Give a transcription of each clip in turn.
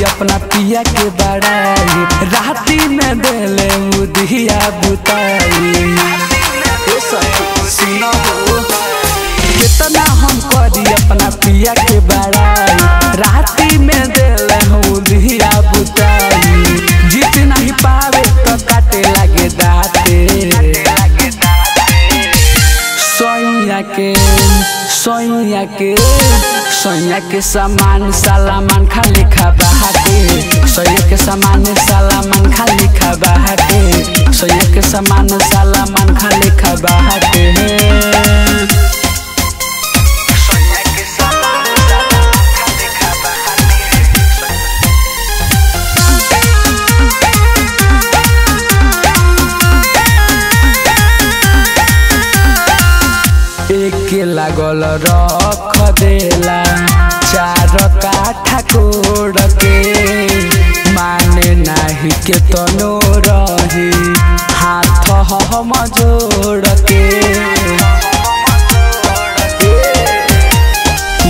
अपना पिया के बड़ाई राती में देले मुदिया बुताई कितना हम करी अपना पिया के बड़ाई राती में देले मुदिया बुताई जीत नहीं पावे तो काटे लगे दाते सोनिया के सामान सालामान खाली खाबा हाटे सोनिया के सामान सालामान खाली खाबा हाटे सोनिया के सामान सालामान खाली खाबा हाटे एके लागल रख देला 4 काठा कोड़ के माने नाही के तनो रही हाथ हम जोड़ के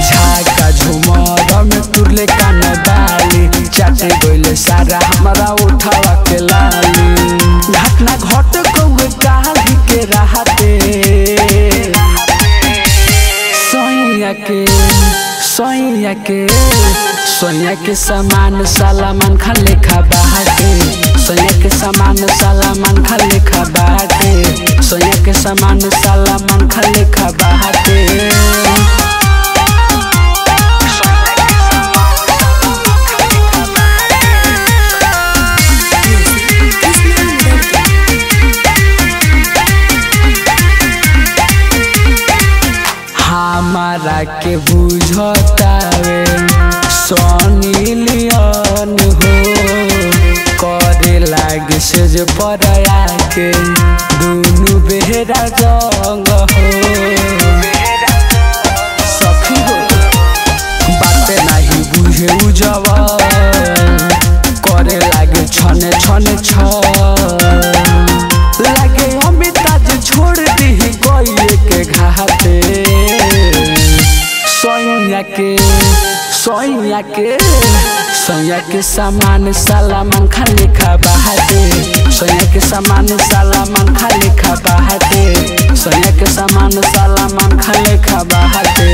झाका झुमर में तुरले कान डाली चाटे गइले सारा हमारा उठावा के लाली घटना घट गए काली के रहते सोनिया के सामान सालामान खाले खाबा हाटे सोनिया के सामान सालामान खाले खाबा हाटे सोनिया के सामान सालामान खाले खाबा हाटे हमारा के बुझतावे सोनी लियन हो करे लागे से जो पराया के दुनु बेहरा जंग हो सखी हो बाते नहीं बुझे उजवा करे लागे छने छने छ लागे अमिताज छोड़ दी कोई के घाटे सोनिया के सामान सालामान खाली खाबा हाटे सोनिया के सामान सालामान खाली खाबा हाटे सोनिया के सामान सालामान खाली खाबा हाटे।